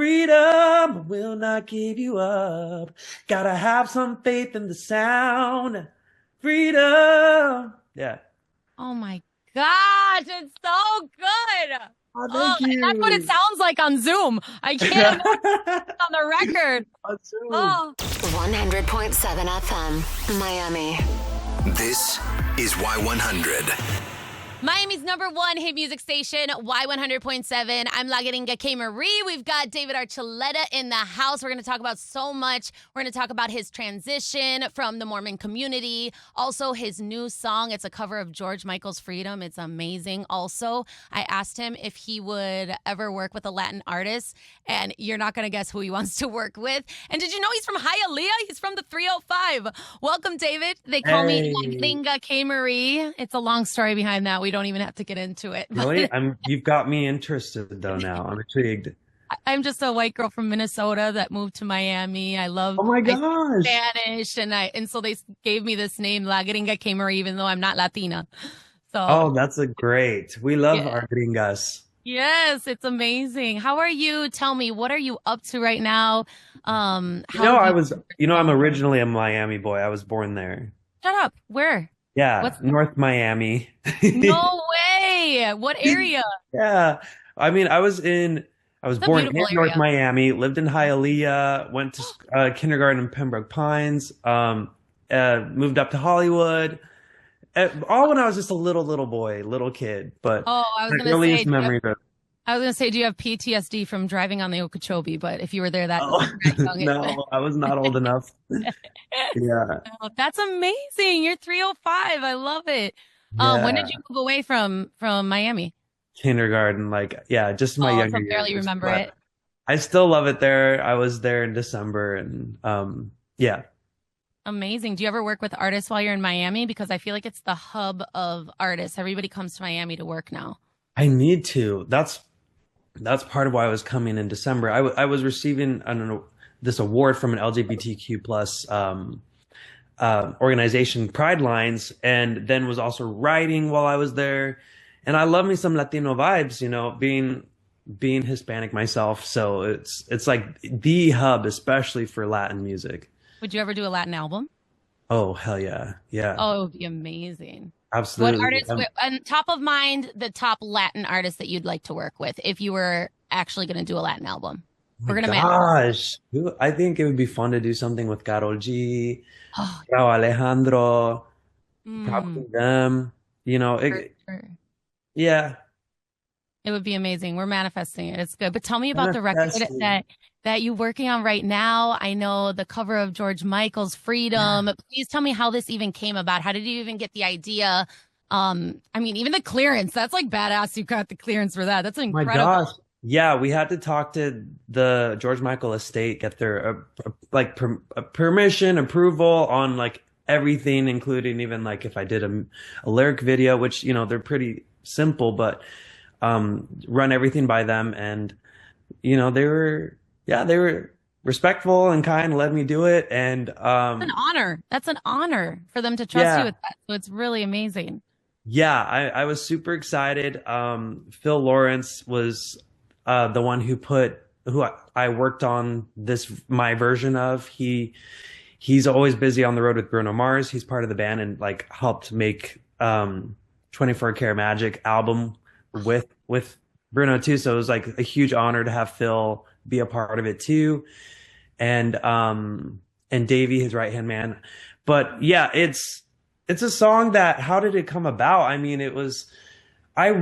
Freedom will not give you up. Gotta have some faith in the sound. Freedom. Yeah. Oh my gosh, it's so good. Oh, Oh, thank and that's what it you. sounds like on Zoom. I can't imagine on the record. Awesome. Oh, 100.7 FM, Miami. This is Y100. Miami's #1 hit music station, Y100.7. I'm La Gringa K. Marie. We've got David Archuleta in the house. We're going to talk about so much. We're going to talk about his transition from the Mormon community. Also, his new song. It's a cover of George Michael's Freedom. It's amazing. Also, I asked him if he would ever work with a Latin artist, and you're not going to guess who he wants to work with. And did you know he's from Hialeah? He's from the 305. Welcome, David. They call me La Gringa K. Marie. It's a long story behind that. We don't even have to get into it. Really? You've got me interested though now. I'm intrigued. I'm just a white girl from Minnesota that moved to Miami. I love Oh my I speak gosh. Spanish, and so they gave me this name, La Gringa K. Marie, even though I'm not Latina. So Oh, that's a great. We love yeah. our gringas. Yes, it's amazing. How are you? Tell me, what are you up to right now? You How know, have you I'm originally a Miami boy. I was born there. Shut up. Where? Yeah, What's North Miami. No way. What area? Yeah. I mean, I was It's a born in beautiful North area. Miami, lived in Hialeah, went to kindergarten in Pembroke Pines, moved up to Hollywood, all when I was just a little boy, little kid. But Oh, I was my gonna say, earliest memory of, do you have PTSD from driving on the Okeechobee? But if you were there that oh, young, no, I was not old enough. Yeah. Oh, that's amazing. You're 305. I love it. When did Yeah. you move away from Miami? Kindergarten, like, yeah, just my Oh, younger so barely years. remember But it. I still love it there. I was there in December and yeah. Amazing. Do you ever work with artists while you're in Miami? Because I feel like it's the hub of artists. Everybody comes to Miami to work now. I need to. That's part of why I was coming in December. I was receiving this award from an LGBTQ plus organization, Pride Lines, and then was also writing while I was there. And I love me some Latino vibes, being Hispanic myself. So it's like the hub, especially for Latin music. Would you ever do a Latin album? Oh, hell yeah. Yeah, Oh, it would be amazing. What absolutely. artists, on top of mind, the top Latin artists that you'd like to work with if you were actually going to do a Latin album? Oh We're my going to manifest. gosh. I think it would be fun to do something with Karol G, Oh, Rauw Alejandro, mm, probably them. for sure. Yeah. It would be amazing. We're manifesting it. It's good. But tell me about the record Manifesting. that you're working on right now. I know the cover of George Michael's Freedom. Please tell me how this even came about. How did you even get the idea? I mean, even the clearance, that's like badass. You got the clearance for that. That's My incredible. gosh. Yeah, we had to talk to the George Michael estate, get their permission, approval on like everything, including even like if I did a lyric video, which, they're pretty simple, but run everything by them. And, they were respectful and kind, let me do it. And It's an honor. That's an honor for them to trust you yeah, with that. So it's really amazing. yeah, I was super excited. Phil Lawrence was the one who I worked on my version of. He's always busy on the road with Bruno Mars. He's part of the band and like helped make 24 Karat Magic album with Bruno too. So it was like a huge honor to have Phil be a part of it too. And Davey, his right hand man. But yeah, it's a song that, how did it come about? I mean, I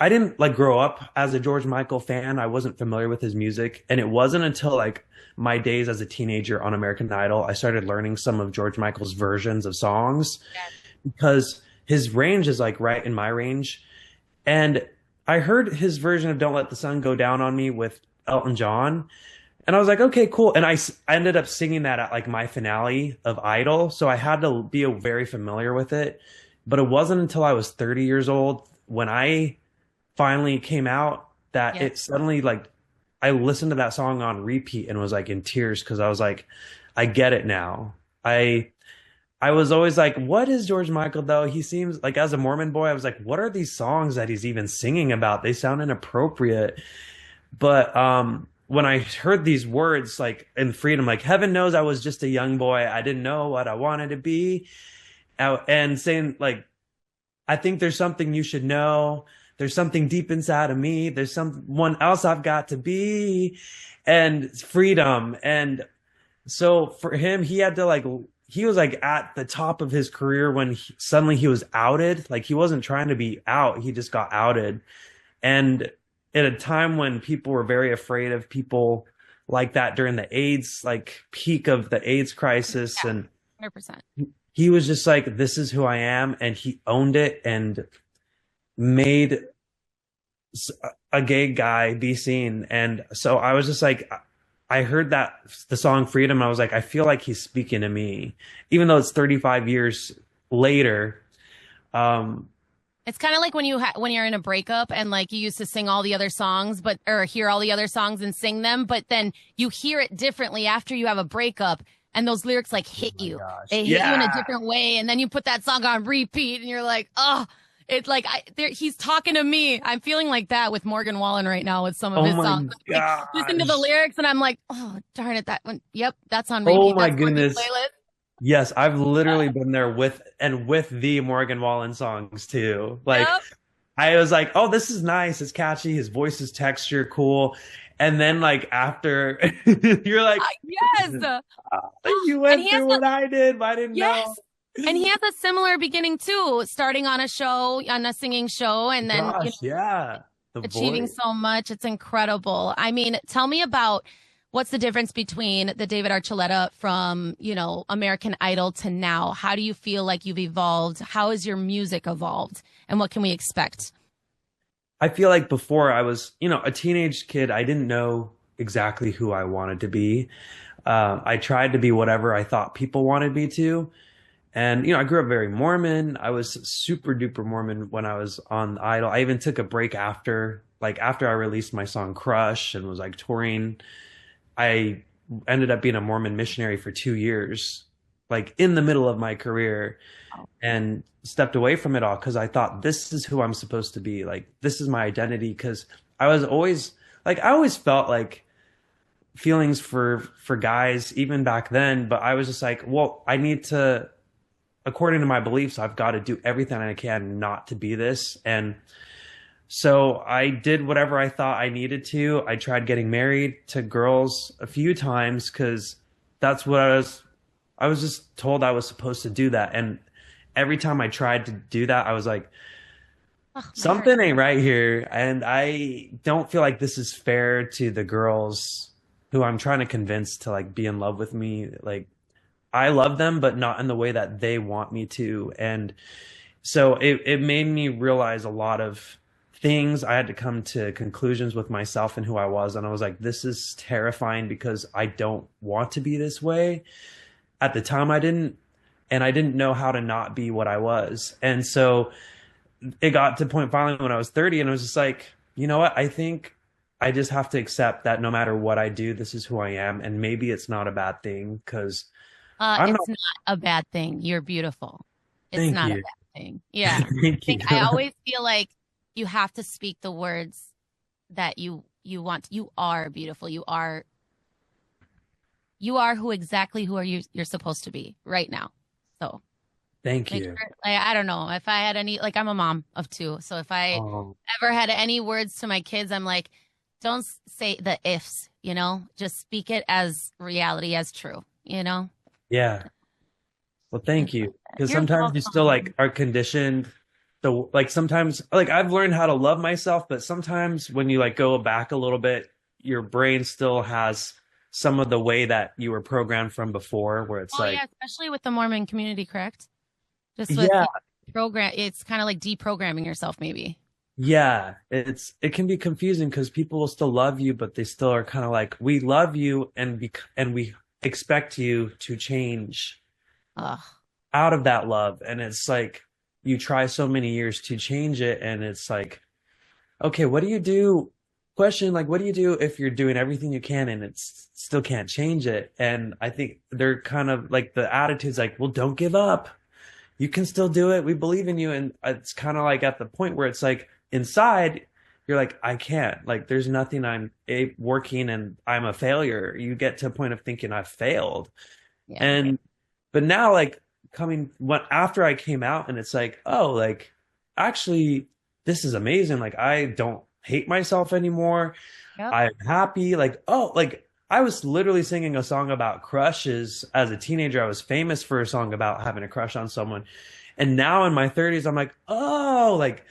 didn't like grow up as a George Michael fan. I wasn't familiar with his music. And it wasn't until like my days as a teenager on American Idol, I started learning some of George Michael's versions of songs because his range is like right in my range. And I heard his version of Don't Let the Sun Go Down on Me with Elton John. And I was like, okay, cool. And I ended up singing that at like my finale of Idol. So I had to be very familiar with it. But it wasn't until I was 30 years old when I finally came out that Yeah. it suddenly like I listened to that song on repeat and was like in tears because I was like, I get it now. I was always like, what is George Michael though? He seems like, as a Mormon boy, I was like, what are these songs that he's even singing about? They sound inappropriate. But when I heard these words, like in freedom, like heaven knows I was just a young boy. I didn't know what I wanted to be. And saying like, I think there's something you should know. There's something deep inside of me. There's someone else I've got to be, and freedom. And so for him, he had to like, he was like at the top of his career when suddenly he was outed. Like he wasn't trying to be out. He just got outed. And at a time when people were very afraid of people like that during the AIDS, like peak of the AIDS crisis. Yeah, and 100%. he was just like, this is who I am. And he owned it and made a gay guy be seen. And so I was just like, I heard that the song Freedom. I was like, I feel like he's speaking to me, even though it's 35 years later. It's kind of like when when you're in a breakup and like you used to sing all the other songs, or hear all the other songs and sing them, but then you hear it differently after you have a breakup, and those lyrics like hit you. Gosh. They hit you in a different way, and then you put that song on repeat, and you're like, oh, it's like he's talking to me. I'm feeling like that with Morgan Wallen right now with some of his songs. Like, listen to the lyrics, and I'm like, oh darn it, that one. Yep, that's on repeat. Oh my that's goodness. Playlist. Yes, I've literally been there with the Morgan Wallen songs too. Like Yep. I was like, oh, this is nice. It's catchy. His voice is texture, cool. And then like after you're like, yes, you went he has through what I did, but I didn't know. And he has a similar beginning too, starting on a singing show, and then The achieving voice. so much. It's incredible. I mean, tell me about what's the difference between the David Archuleta from, American Idol to now? How do you feel like you've evolved? How has your music evolved? And what can we expect? I feel like before I was, a teenage kid, I didn't know exactly who I wanted to be. I tried to be whatever I thought people wanted me to. And, I grew up very Mormon. I was super duper Mormon when I was on Idol. I even took a break after I released my song Crush and was like touring. I ended up being a Mormon missionary for 2 years, like in the middle of my career, and stepped away from it all because I thought this is who I'm supposed to be. Like, this is my identity. Because I always felt like feelings for guys even back then, but I was just like, well, I need to, according to my beliefs, I've got to do everything I can not to be this. And so I did whatever I thought I needed to. I tried getting married to girls a few times because that's what I was just told I was supposed to do that. And every time I tried to do that, I was like, something ain't right here. And I don't feel like this is fair to the girls who I'm trying to convince to like be in love with me. Like, I love them, but not in the way that they want me to. And so it made me realize a lot of things. I had to come to conclusions with myself and who I was. And I was like, this is terrifying because I don't want to be this way. At the time I didn't know how to not be what I was. And so it got to the point finally when I was 30 and I was just like, you know what? I think I just have to accept that no matter what I do, this is who I am. And maybe it's not a bad thing because it's not a bad thing. You're beautiful. It's not a bad thing. Yeah. I always feel like you have to speak the words that you want. You are beautiful. You are exactly who you're supposed to be right now. So thank you. Sure, I don't know if I had any, like, I'm a mom of 2. So if I ever had any words to my kids, I'm like, don't say the ifs, just speak it as reality, as true, Yeah. Well, thank you. Because sometimes you still like are conditioned. So like sometimes like I've learned how to love myself, but sometimes when you like go back a little bit, your brain still has some of the way that you were programmed from before, where it's yeah, especially with the Mormon community, correct? Just with program, it's kind of like deprogramming yourself, maybe. Yeah, it can be confusing because people will still love you, but they still are kind of like, we love you and we expect you to change out of that love. And it's like you try so many years to change it, and it's like, okay, what do you do? Question, like, what do you do if you're doing everything you can and it's still can't change it? And I think they're kind of like, the attitude's like, well, don't give up. You can still do it. We believe in you. And it's kind of like at the point where it's like inside you're like, I can't. Like, there's nothing working and I'm a failure. You get to a point of thinking I've failed. Yeah. And but now like after I came out and it's like, oh, like actually this is amazing. Like I don't hate myself anymore. Yep. I'm happy. Like, oh, like I was literally singing a song about crushes as a teenager. I was famous for a song about having a crush on someone. And now in my 30s, I'm like, oh, like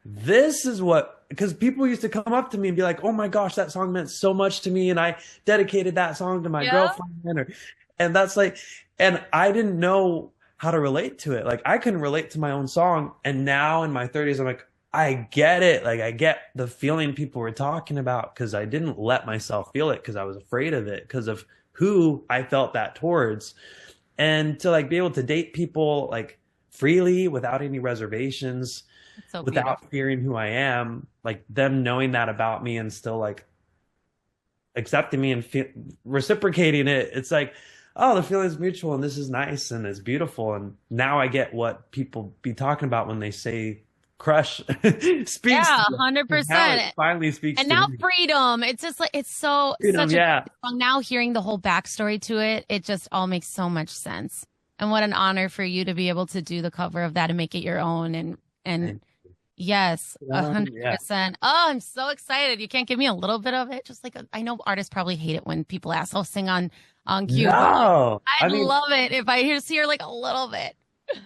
this is what, because people used to come up to me and be like, oh my gosh, that song meant so much to me. And I dedicated that song to my girlfriend. And that's like, and I didn't know how to relate to it. Like I couldn't relate to my own song. And now in my 30s, I'm like, I get it. Like I get the feeling people were talking about because I didn't let myself feel it because I was afraid of it because of who I felt that towards. And to like be able to date people like freely without any reservations, so without fearing who I am, like them knowing that about me and still like accepting me and reciprocating it. It's like, oh, the feeling's mutual and this is nice and it's beautiful. And now I get what people be talking about when they say crush speaks. Yeah, 100%. Finally speaks. And now freedom. It's just like, it's so freedom, such yeah. a song. Now hearing the whole backstory to it, it just all makes so much sense. And what an honor for you to be able to do the cover of that and make it your own. And yes, 100%. Oh, I'm so excited. You can't give me a little bit of it. Just like, I know artists probably hate it when people ask, oh, sing on cue. No, I'd love it if I just hear like a little bit.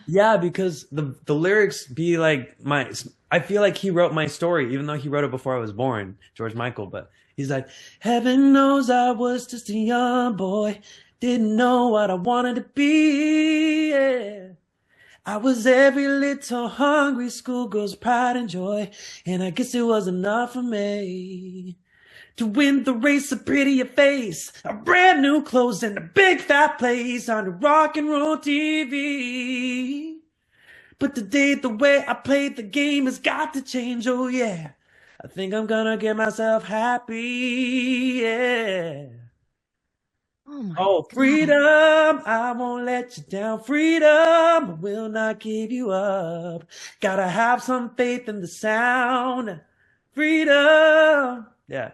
Yeah, because the lyrics be like I feel like he wrote my story, even though he wrote it before I was born, George Michael. But he's like, heaven knows I was just a young boy, didn't know what I wanted to be. Yeah. I was every little hungry schoolgirl's pride and joy, and I guess it was enough for me to win the race, a prettier face, a brand new clothes, and a big fat place on the rock and roll TV. But today, the way I played the game has got to change, oh yeah. I think I'm gonna get myself happy, yeah. Oh, freedom, I won't let you down. Freedom, I will not give you up. Gotta have some faith in the sound. Freedom, yeah.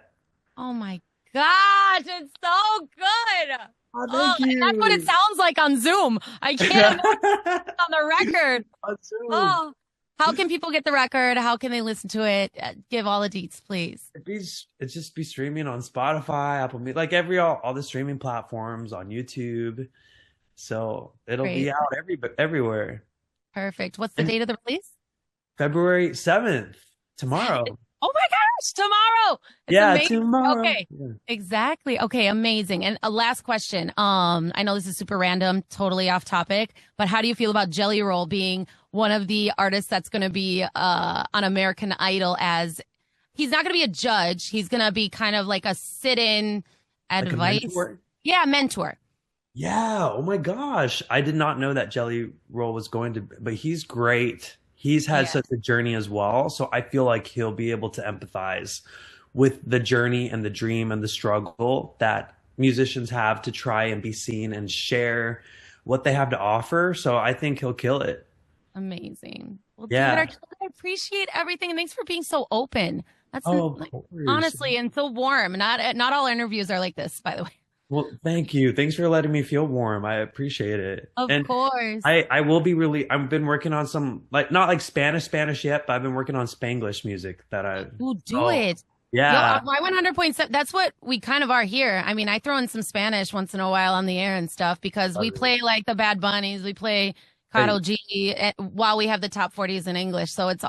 Oh my gosh, it's so good. Oh, thank you. That's what it sounds like on Zoom. I can't on the record. On Zoom. Oh, how can people get the record? How can they listen to it? Give all the deets, please. It just be streaming on Spotify, Apple Music, like all the streaming platforms, on YouTube. So it'll be out everywhere. Perfect. What's the date of the release? February 7th, tomorrow. Oh my gosh, tomorrow. It's amazing. Tomorrow. Okay, exactly. Okay, amazing. And a last question. I know this is super random, totally off topic, but how do you feel about Jelly Roll being one of the artists that's going to be on American Idol? As he's not going to be a judge, he's going to be kind of like a sit-in advice. Mentor? Yeah, mentor. Yeah. Oh my gosh, I did not know that Jelly Roll was going to, but he's great. He's had such a journey as well. So I feel like he'll be able to empathize with the journey and the dream and the struggle that musicians have to try and be seen and share what they have to offer. So I think he'll kill it. Amazing. Well, David, I appreciate everything. And thanks for being so open. That's honestly, and so warm. Not all interviews are like this, by the way. Well, thank you. Thanks for letting me feel warm. I appreciate it. Of course. I will be I've been working on some, like, not like Spanish yet, but I've been working on Spanglish music that I. Ooh, do it. Yeah. Yo, Y100.7, that's what we kind of are here. I mean, I throw in some Spanish once in a while on the air and stuff because we play like the Bad Bunnies, we play Karol G while we have the top 40s in English. So it's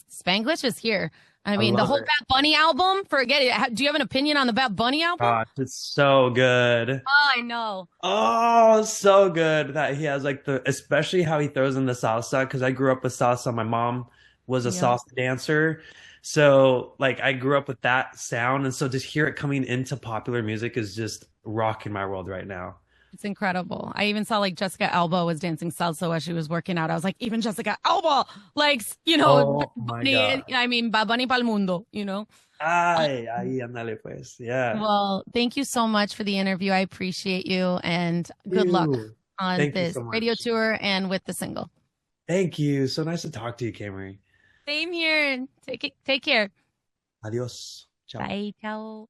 Spanglish is here. I mean, the whole Bad Bunny album, forget it. Do you have an opinion on the Bad Bunny album? Gosh, it's so good. Oh, I know. Oh, so good that he has like especially how he throws in the salsa, because I grew up with salsa. My mom was a salsa dancer. So like I grew up with that sound. And so just hear it coming into popular music is just rocking my world right now. It's incredible. I even saw like Jessica Alba was dancing salsa as she was working out. I was like, even Jessica Alba, like, you know, oh my God. I mean, Bad Bunny pa'l mundo, you know? Ay, ándale pues. Yeah. Well, thank you so much for the interview. I appreciate you, and good luck on this radio tour and with the single. Thank you. So nice to talk to you, Camry. Same here. Take care. Adios. Ciao. Bye. Ciao.